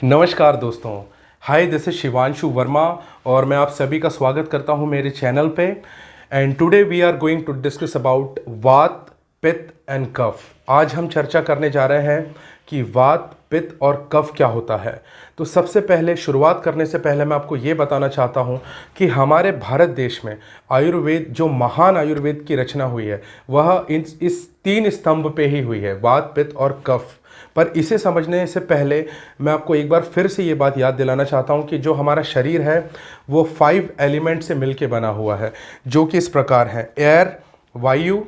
नमस्कार दोस्तों। हाय, this is Shivanshu Verma और मैं आप सभी का स्वागत करता हूं मेरे चैनल पे। And today we are going to discuss about vata, pitta and कफ। आज हम चर्चा करने जा रहे हैं कि वात, पित्त और कफ क्या होता है। तो सबसे पहले शुरुआत करने से पहले मैं आपको ये बताना चाहता हूँ कि हमारे भारत देश में आयुर्वेद, जो महान आयुर्वेद की रचना हुई है, वह इस तीन स्तंभ पे ही हुई है, वात, पित्त और कफ। पर इसे समझने से पहले मैं आपको एक बार फिर से ये बात याद दिलाना चाहता हूँ कि जो हमारा शरीर है वो 5 एलिमेंट से मिलके बना हुआ है, जो कि इस प्रकार है: एयर वायु,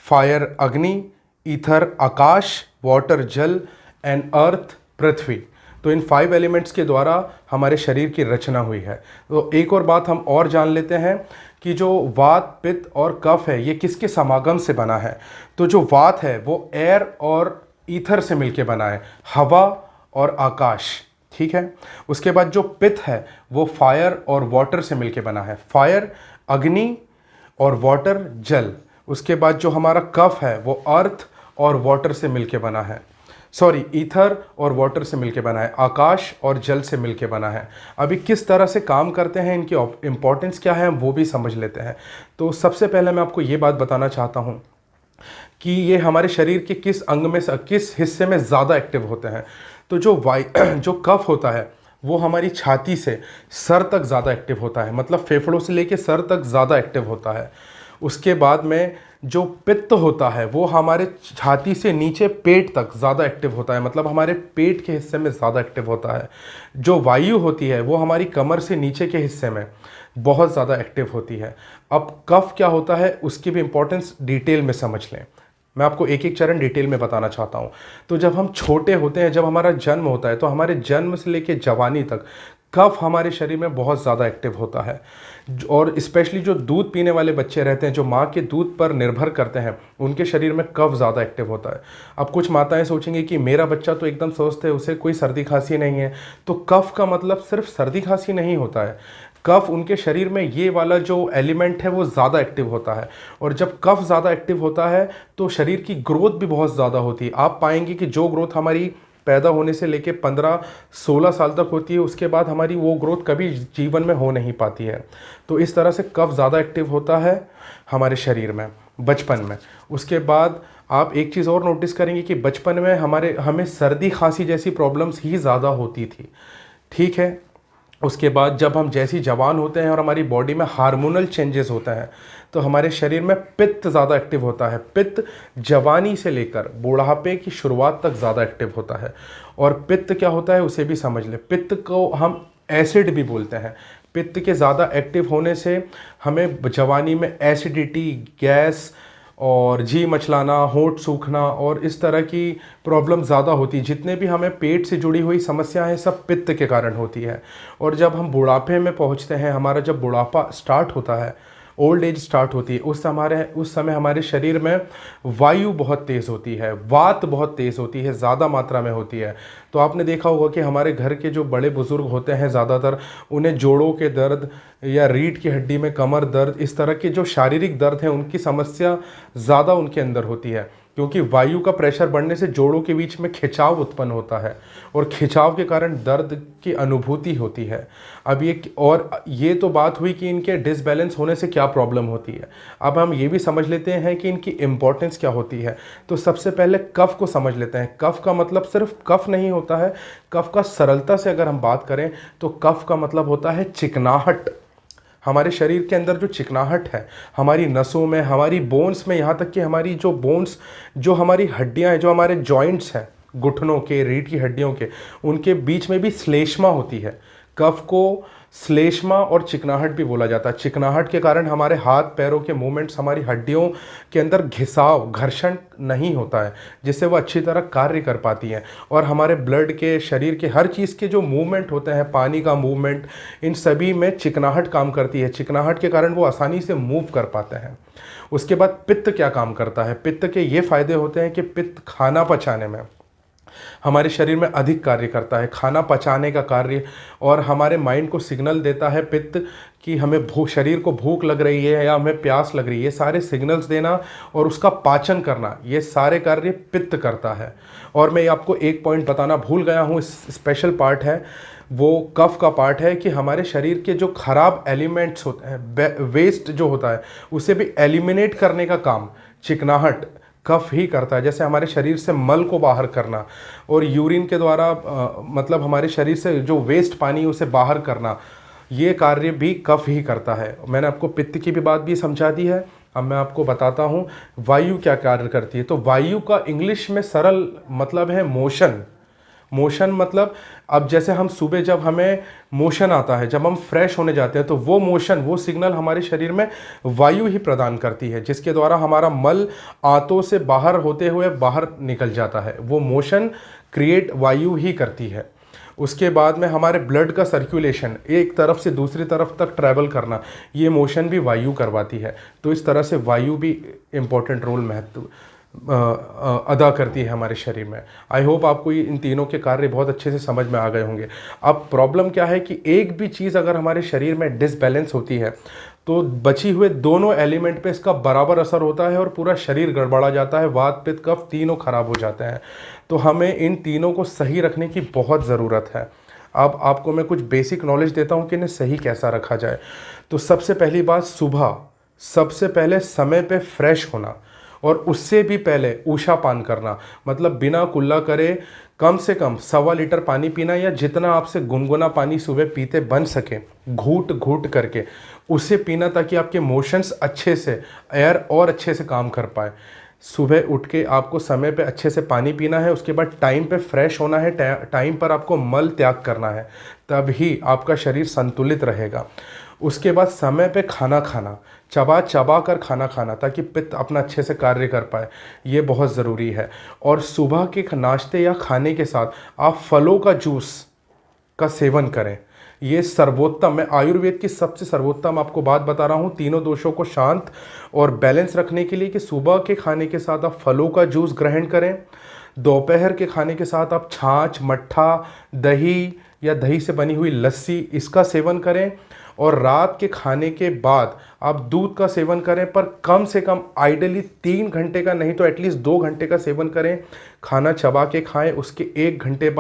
फायर अग्नि, ईथर आकाश, वाटर जल एंड अर्थ पृथ्वी। तो इन 5 एलिमेंट्स के द्वारा हमारे शरीर की रचना हुई है। तो एक और बात हम और जान लेते हैं कि जो वात, पित्त और कफ है ये किसके समागम से बना है। तो जो वात है वो एयर और ईथर से मिलके बना है, हवा और आकाश, ठीक है। उसके बाद जो पित्त है वो फायर और वाटर से मिलके बना है, फायर अग्नि और वाटर जल। उसके बाद जो हमारा कफ है वो अर्थ और वाटर से मिलके बना है, ईथर और वाटर से मिलके बना है, आकाश और जल से मिलके बना है। अभी किस तरह से काम करते हैं, इनकी इंपॉर्टेंस क्या है, वो भी समझ लेते हैं। तो सबसे पहले मैं आपको ये बात बताना चाहता हूँ कि ये हमारे शरीर के किस अंग में, किस हिस्से में ज़्यादा एक्टिव होते हैं। तो जो कफ होता है वो हमारी छाती से सर तक ज़्यादा एक्टिव होता है, मतलब फेफड़ों से लेके सर तक ज़्यादा एक्टिव होता है। उसके बाद में जो पित्त होता है वो हमारे छाती से नीचे पेट तक ज़्यादा एक्टिव होता है, मतलब हमारे पेट के हिस्से में ज़्यादा एक्टिव होता है। जो वायु होती है वो हमारी कमर से नीचे के हिस्से में बहुत ज़्यादा एक्टिव होती है। अब कफ क्या होता है उसकी भी इंपॉर्टेंस डिटेल में समझ लें। मैं आपको एक एक चरण डिटेल में बताना चाहता हूँ। तो जब हम छोटे होते हैं, जब हमारा जन्म होता है, तो हमारे जन्म से लेकर जवानी तक कफ हमारे शरीर में बहुत ज़्यादा एक्टिव होता है। और स्पेशली जो दूध पीने वाले बच्चे रहते हैं, जो माँ के दूध पर निर्भर करते हैं, उनके शरीर में कफ ज़्यादा एक्टिव होता है। अब कुछ माताएं सोचेंगी कि मेरा बच्चा तो एकदम स्वस्थ है, उसे कोई सर्दी खांसी नहीं है। तो कफ का मतलब सिर्फ सर्दी खांसी नहीं होता है। कफ, उनके शरीर में ये वाला जो एलिमेंट है वो ज़्यादा एक्टिव होता है। और जब कफ ज़्यादा एक्टिव होता है तो शरीर की ग्रोथ भी बहुत ज़्यादा होती है। आप पाएंगे कि जो ग्रोथ हमारी पैदा होने से लेके 15-16 साल तक होती है, उसके बाद हमारी वो ग्रोथ कभी जीवन में हो नहीं पाती है। तो इस तरह से कफ ज़्यादा एक्टिव होता है हमारे शरीर में बचपन में। उसके बाद आप एक चीज़ और नोटिस करेंगे कि बचपन में हमें सर्दी खांसी जैसी प्रॉब्लम्स ही ज़्यादा होती थी, ठीक है। उसके बाद जब हम जैसी जवान होते हैं और हमारी बॉडी में हार्मोनल चेंजेस होते हैं, तो हमारे शरीर में पित्त ज़्यादा एक्टिव होता है। पित्त जवानी से लेकर बुढ़ापे की शुरुआत तक ज़्यादा एक्टिव होता है। और पित्त क्या होता है उसे भी समझ लें। पित्त को हम एसिड भी बोलते हैं। पित्त के ज़्यादा एक्टिव होने से हमें जवानी में एसिडिटी, गैस और जी मचलाना, होंठ सूखना और इस तरह की प्रॉब्लम ज़्यादा होती है। जितने भी हमें पेट से जुड़ी हुई समस्याएं हैं, सब पित्त के कारण होती है। और जब हम बुढ़ापे में पहुंचते हैं, हमारा जब बुढ़ापा स्टार्ट होता है, ओल्ड एज स्टार्ट होती है, उस समय हमारे शरीर में वायु बहुत तेज़ होती है, वात बहुत तेज़ होती है, ज़्यादा मात्रा में होती है। तो आपने देखा होगा कि हमारे घर के जो बड़े बुज़ुर्ग होते हैं, ज़्यादातर उन्हें जोड़ों के दर्द या रीढ़ की हड्डी में कमर दर्द, इस तरह के जो शारीरिक दर्द हैं उनकी समस्या ज़्यादा उनके अंदर होती है, क्योंकि वायु का प्रेशर बढ़ने से जोड़ों के बीच में खिंचाव उत्पन्न होता है और खिंचाव के कारण दर्द की अनुभूति होती है। अब ये तो बात हुई कि इनके डिसबैलेंस होने से क्या प्रॉब्लम होती है। अब हम ये भी समझ लेते हैं कि इनकी इंपॉर्टेंस क्या होती है। तो सबसे पहले कफ को समझ लेते हैं। कफ का मतलब सिर्फ कफ नहीं होता है। कफ का सरलता से अगर हम बात करें तो कफ का मतलब होता है चिकनाहट। हमारे शरीर के अंदर जो चिकनाहट है, हमारी नसों में, हमारी बोन्स में, यहाँ तक कि हमारी जो बोन्स, जो हमारी हड्डियाँ हैं, जो हमारे जॉइंट्स हैं, घुटनों के, रीढ़ की हड्डियों के, उनके बीच में भी श्लेष्मा होती है। कफ को श्लेष्मा और चिकनाहट भी बोला जाता है। चिकनाहट के कारण हमारे हाथ पैरों के मूवमेंट्स, हमारी हड्डियों के अंदर घिसाव, घर्षण नहीं होता है, जिससे वो अच्छी तरह कार्य कर पाती हैं। और हमारे ब्लड के, शरीर के हर चीज़ के जो मूवमेंट होते हैं, पानी का मूवमेंट, इन सभी में चिकनाहट काम करती है। चिकनाहट के कारण वो आसानी से मूव कर पाते हैं। उसके बाद पित्त क्या काम करता है। पित्त के ये फायदे होते हैं कि पित्त खाना पचाने में, हमारे शरीर में अधिक कार्य करता है, खाना पचाने का कार्य, और हमारे माइंड को सिग्नल देता है पित्त कि हमें शरीर को भूख लग रही है या हमें प्यास लग रही है, ये सारे सिग्नल्स देना और उसका पाचन करना, ये सारे कार्य पित्त करता है। और मैं आपको एक पॉइंट बताना भूल गया हूँ, स्पेशल पार्ट है, वो कफ का पार्ट है कि हमारे शरीर के जो खराब एलिमेंट्स होते हैं, वेस्ट जो होता है, उसे भी एलिमिनेट करने का काम चिकनाहट कफ ही करता है। जैसे हमारे शरीर से मल को बाहर करना और यूरिन के द्वारा मतलब हमारे शरीर से जो वेस्ट पानी उसे बाहर करना, ये कार्य भी कफ ही करता है। मैंने आपको पित्त की भी बात भी समझा दी है। अब मैं आपको बताता हूँ वायु क्या कार्य करती है। तो वायु का इंग्लिश में सरल मतलब है मोशन। मोशन मतलब अब जैसे हम सुबह जब हमें मोशन आता है, जब हम फ्रेश होने जाते हैं, तो वो मोशन, वो सिग्नल हमारे शरीर में वायु ही प्रदान करती है, जिसके द्वारा हमारा मल आंतों से बाहर होते हुए बाहर निकल जाता है। वो मोशन क्रिएट वायु ही करती है। उसके बाद में हमारे ब्लड का सर्कुलेशन एक तरफ से दूसरी तरफ तक ट्रैवल करना, ये मोशन भी वायु करवाती है। तो इस तरह से वायु भी इम्पोर्टेंट रोल महत्व अदा करती है हमारे शरीर में। आई होप आपको इन तीनों के कार्य बहुत अच्छे से समझ में आ गए होंगे। अब प्रॉब्लम क्या है कि एक भी चीज़ अगर हमारे शरीर में डिसबैलेंस होती है तो बची हुए दोनों एलिमेंट पे इसका बराबर असर होता है और पूरा शरीर गड़बड़ा जाता है, वात पित्त कफ तीनों खराब हो जाते हैं। तो हमें इन तीनों को सही रखने की बहुत ज़रूरत है। अब आपको मैं कुछ बेसिक नॉलेज देता हूँ कि इन्हें सही कैसा रखा जाए। तो सबसे पहली बात, सुबह सबसे पहले समय पे फ्रेश होना और उससे भी पहले ऊषापान करना, मतलब बिना कुल्ला करे कम से कम 1.25 लीटर पानी पीना, या जितना आपसे गुनगुना पानी सुबह पीते बन सके, घूट घूट करके उसे पीना, ताकि आपके मोशंस अच्छे से, एयर और अच्छे से काम कर पाए। सुबह उठ के आपको समय पे अच्छे से पानी पीना है। उसके बाद टाइम पे फ्रेश होना है, टाइम पर आपको मल त्याग करना है, तभी आपका शरीर संतुलित रहेगा। उसके बाद समय पे खाना खाना, चबा चबा कर खाना खाना, ताकि पित्त अपना अच्छे से कार्य कर पाए, ये बहुत ज़रूरी है। और सुबह के नाश्ते या खाने के साथ आप फलों का जूस का सेवन करें। ये सर्वोत्तम, मैं आयुर्वेद की सबसे सर्वोत्तम आपको बात बता रहा हूँ तीनों दोषों को शांत और बैलेंस रखने के लिए, कि सुबह के खाने के साथ आप फलों का जूस ग्रहण करें, दोपहर के खाने के साथ आप छाछ, मट्ठा, दही या दही से बनी हुई लस्सी इसका सेवन करें, और रात के खाने के बाद आप दूध का सेवन करें, पर कम से कम आइडियली 3 घंटे का, नहीं तो एटलीस्ट 2 घंटे का सेवन करें। खाना चबा के खाएं, उसके 1 घंटे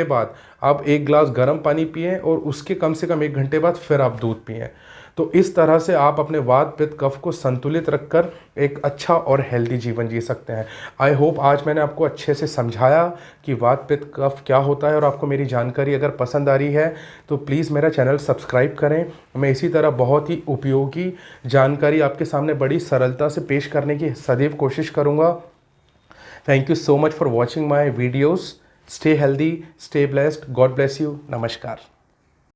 बाद आप 1 गिलास गर्म पानी पिएं, और उसके कम से कम 1 घंटे बाद फिर आप दूध पिएं। तो इस तरह से आप अपने वात पित्त कफ को संतुलित रखकर एक अच्छा और हेल्दी जीवन जी सकते हैं। आई होप आज मैंने आपको अच्छे से समझाया कि वात पित्त कफ क्या होता है, और आपको मेरी जानकारी अगर पसंद आ रही है तो प्लीज़ मेरा चैनल सब्सक्राइब करें। मैं इसी तरह बहुत ही उपयोगी जानकारी आपके सामने बड़ी सरलता से पेश करने की सदैव कोशिश करूँगा। Thank you so much for watching my videos. Stay healthy, stay blessed, God bless you. नमस्कार।